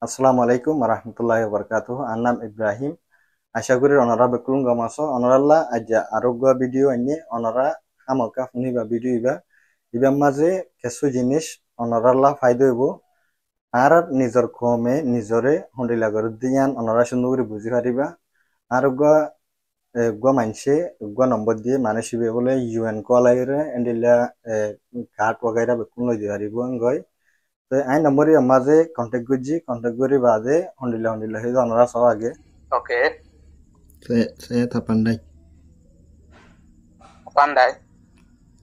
Assalamualaikum warahmatullahi wabarakatuh. Anam Ibrahim. Asya kuri onora bekulung gamaso onoralla aja arogga video ini onora hamaka funiba video iba maze kesu jinis onoralla faydo ibo আর নিজর কমে নিজরে হন্ডিলা করে দিয়ান অনরা সুন্দর করে বুঝি পারিবা আর গা মানছে গা নম্বর দিয়ে মানে শিবে বলে ইউএন কলাইরে এন্ডিলা কার্ড ওগাইরা বেকুন লই দিয়ে পারিব গয় তো আই নম্বরে মাঝে কন্টাক্ট করি বাদে হন্ডিলা হে অনরা সব আগে Oke, Saya tak pandai. pandai.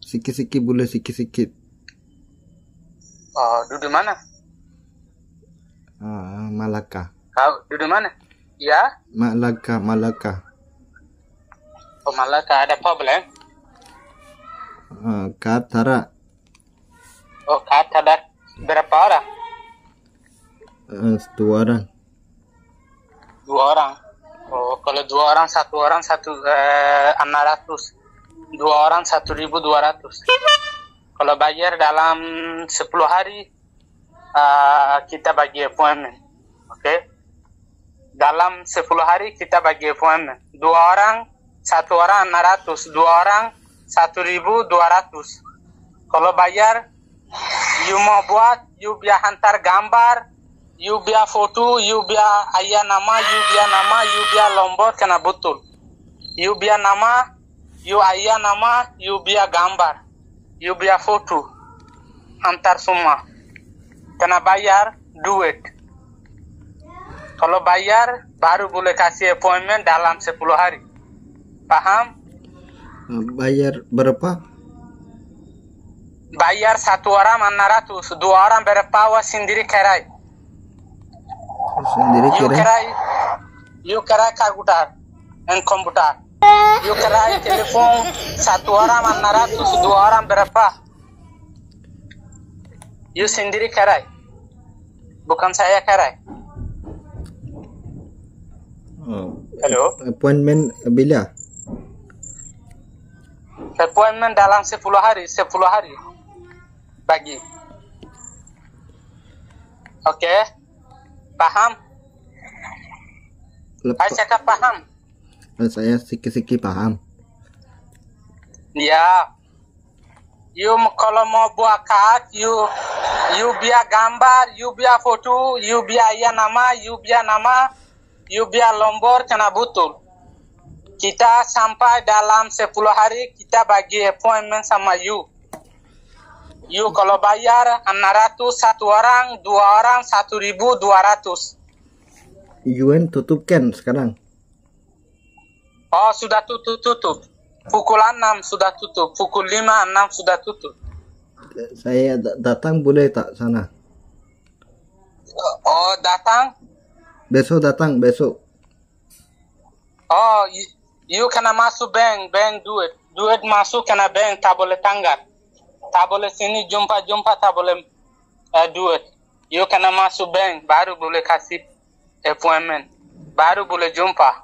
Sikit-sikit boleh sikit-sikit. Oh, duduk mana? Malaka. Kau duduk mana? Ya, Malaka. oh malah tak ada problem. Katara. Oh, kata ada berapa orang? 2 orang. 2 orang. Oh, kalau 2 orang, 600. 2 orang 1.200. Kalau bayar dalam 10 hari, kita bagi appointment. Oke? Dalam 10 hari kita bagi appointment. 2 orang, 1 orang 600. 2 orang 1.200. Kalau bayar, you mau buat, you biar hantar gambar, you biar foto, you biar ayah nama, you biar lombor kena betul. You biar nama, you ayah nama, you biar gambar, you biar foto, hantar semua. Kena bayar duit. Kalau bayar, baru boleh kasih appointment dalam 10 hari. Paham? Bayar berapa? Bayar 1 orang 600, 2 orang berapa sendiri kerai. Sendiri kira. You kerai komputer and komputer. You kerai telepon 1 orang 600, 2 orang berapa? You sendiri kerai. Bukan saya kerai. Halo. Appointment bila? Appointment dalam 10 hari. Bagi. Oke. Paham? Saya cakap paham. Saya sikit-sikit paham. Ya. You kalau mau buat kad, you biar gambar, you biar foto, you biar ayah nama, you biar lombor kena betul. Kita sampai dalam 10 hari kita bagi appointment sama you. You kalau bayar 600 1 orang, 2 orang 1.200. UN tutup kan sekarang? Oh, sudah tutup. Pukul 6 sudah tutup. Pukul 5, 6 sudah tutup. Saya datang boleh tak sana? Oh, datang? Besok datang, besok. Oh, you kena masuk bank duit. Duit masuk kena bank, tak boleh tanggap. Tak boleh sini jumpa, tak boleh duit. You kena masuk bank, baru boleh kasih appointment. Baru boleh jumpa.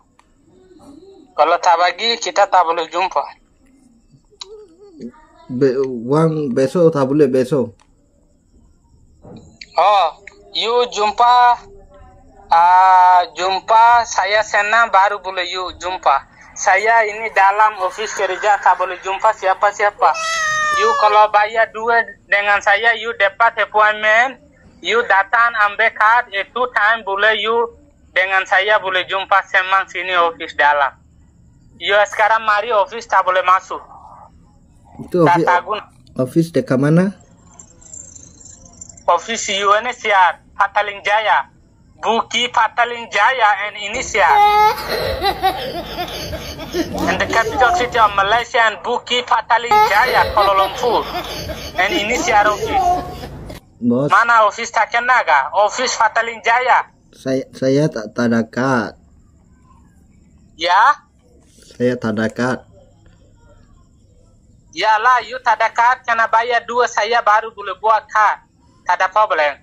Kalau tak bagi, kita tak boleh jumpa. Uang besok tak boleh besok. Oh, you jumpa saya senang baru boleh you jumpa. Saya ini dalam office kerja tak boleh jumpa siapa-siapa. You kalau bayar duit dengan saya, you dapat appointment, you datang ambil card, itu time boleh you dengan saya boleh jumpa semang sini office dalam. You sekarang mari office tak boleh masuk. Itu office dekat mana? Office UNHCR Pataling Jaya. Buki Pataling Jaya and Indonesia. And the capital city of Malaysia and Buki Pataling Jaya, Kuala Lumpur. And Indonesia office. Bos, Mana office tak kena ga? Office Pataling Jaya. saya tak ada kad. Ya? Saya tak ada kad. Ya lah, you tak ada kad, kena bayar 2 saya baru boleh buat kad. Tak ada problem.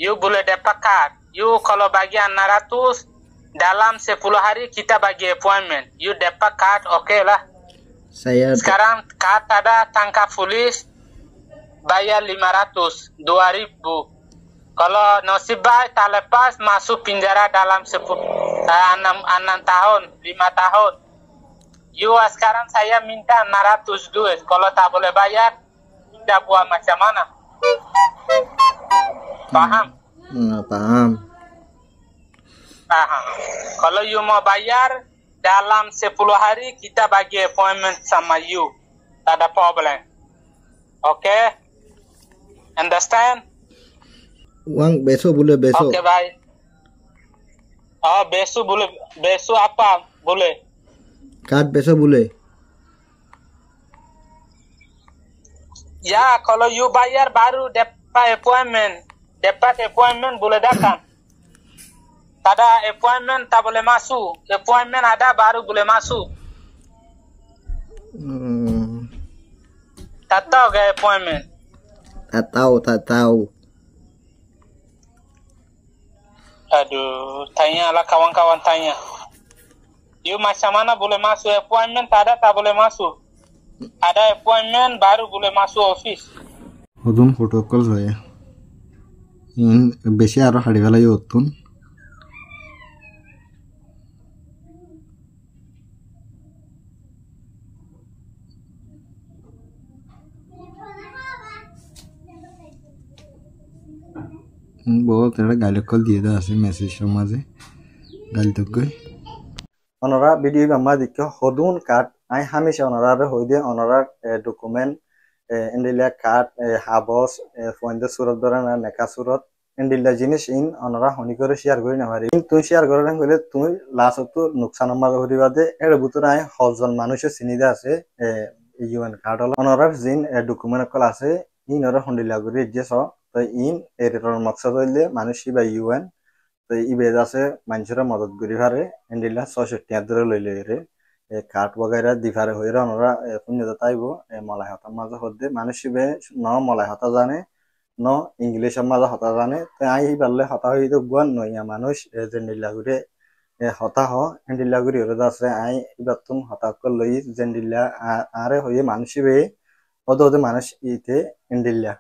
You boleh dapat kad. You kalau bagi 600 dalam 10 hari kita bagi appointment. You dapat kad, oke lah. Saya Sekarang kad ada tangkap polis bayar 500, 2.000. Kalau nasib baik tak lepas masuk penjara dalam 6 tahun, 5 tahun. You sekarang saya minta 600 duit. Kalau tak boleh bayar, kita buat macam mana? Paham? Paham. Paham. Kalau you mau bayar, dalam 10 hari kita bagi appointment sama you. Tak ada problem. Okay? Understand? Uang besok boleh besok. Okay, baik. Oh, besok boleh. Besok apa? Boleh. Kad besok boleh. Ya, kalau you bayar baru dapat appointment. Dapat appointment boleh datang. Tak ada appointment tak boleh masuk. Appointment ada baru boleh masuk. Tak tahu ke appointment? Tak tahu. Aduh, tanyalah kawan-kawan tanya. You macam mana boleh masuk appointment? Tak ada tak boleh masuk. Ada appointment baru boleh masuk office. Odum protocol saya. In বেশি আরো হাড়ি ফেলাই অতুন বহুত এটা গালি কল দিয়ে দেওয়া আছে মেসেজের মাঝে গালি তো কই onora video gamma dikko hodun card ai hamisha onora hoide onora document indila card habos foinde surat dorana neka surat indila jinis in onora honi kore share kori na pari তুই share করে না হলে তুমি লাস্ট তো নুকসান মাঝে হরিবা দে এর ভিতরে আই হজন মানুষ চিনিদা আছে ইউএন কার্ড হল onora জিন ডকুমেন্ট কল আছে ইন ওরা হন্ডিলা করি যে স তো ইন এর মকসদ হইলে মানুষ বা ইউএন তো ই বেদ আছে মানুষের মদত করি পারে এন্ডিলা ৬৬ ধরে লইলে রে কাঠ বগাইরা দিফারে হইরা ওনারা পুণ্য তাইব মলাই হতার মাঝে হদ্দে মানুষ বে ন মলাই হতা জানে ন ইংলিশের মাঝে হতা জানে তো আই পারলে হতা হইতে গুয়ান নইয়া মানুষ জেন্ডিলা করে হতা হ এন্ডিলা করি ওরে আছে আই ইবাতুন হতা কর লই জেন্ডিলা আরে হইয়ে মানুষ বে ওদে মানুষ ইতে এন্ডিলা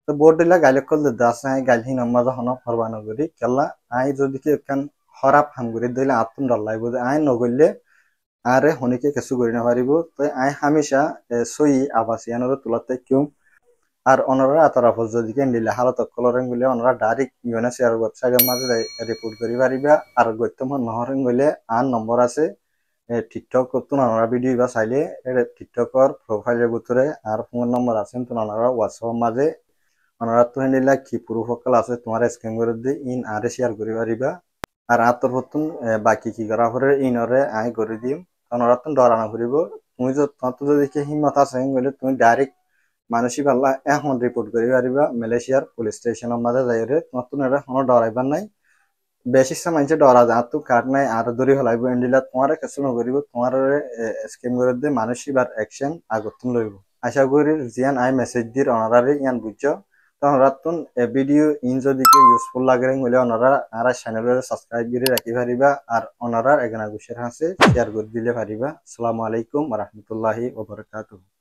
তো বোর্ডিলা গাইলে করলে দাস আই গাইলহি নমাজ হন ফরবানো করি কেলা আই যদি কি একখান খরাপ হাম করি দিলে আতুন ডলাইব আই নগইলে আরে হনিকে কিছু করি না পারিব তো আই হামেশা সই আবাসিয়ানোর তুলাতে কিউ আর অনরা আতরাফ যদি কেন্ডিলে হালত কলরেন গলে অনরা ডাইরেক্ট ইউএনএসআর ওয়েবসাইটের মাঝে রিপোর্ট করি পারিবা আর গত্যম নহরেন গলে আন নম্বর আছে টিকটক তুন অনরা ভিডিও বা চাইলে টিকটকর প্রোফাইলের ভিতরে আর ফোন নম্বর আছে তুন অনরা হোয়াটসঅ্যাপ মাঝে ওনারা তো হ্যান্ডিলা কি প্রুফ সকল আছে তোমার স্ক্যান করে দিয়ে ইন আরে শেয়ার করে পারিবা আর আতর প্রথম বাকি কি করা পরে ইনরে আই করে দিম ওনারা তো ডরানো করিব তুমি যদি হিম্মত আছে গেলে তুমি ডাইরেক্ট মানুষই পাল্লা এখন রিপোর্ট করে পারিবা মালয়েশিয়ার পুলিশ স্টেশনের মাঝে যাইরে তোমার তো এটা কোনো ডরাইবার নাই বেশি মানুষে ডরা যায় তো কার্ড নাই আর ধরে হলাইব এন্ডিলা তোমার কিছু নকরিব তোমার স্ক্যান করে দিয়ে মানুষই বার অ্যাকশন আগতন লইব আশা করি জিয়ান আই মেসেজ দিয়ে ওনারারে ইয়ান বুঝছো তখন ভিডিও ইন যদি ইউজফুল লাগে হলে ওনারা আর চ্যানেলের সাবস্ক্রাইব করে রাখি পারিবা আর ওনারা এগানা গুছের হাসে শেয়ার করে দিলে পারিবা আসসালামু আলাইকুম ওয়া রাহমাতুল্লাহি ওয়া বারাকাতুহু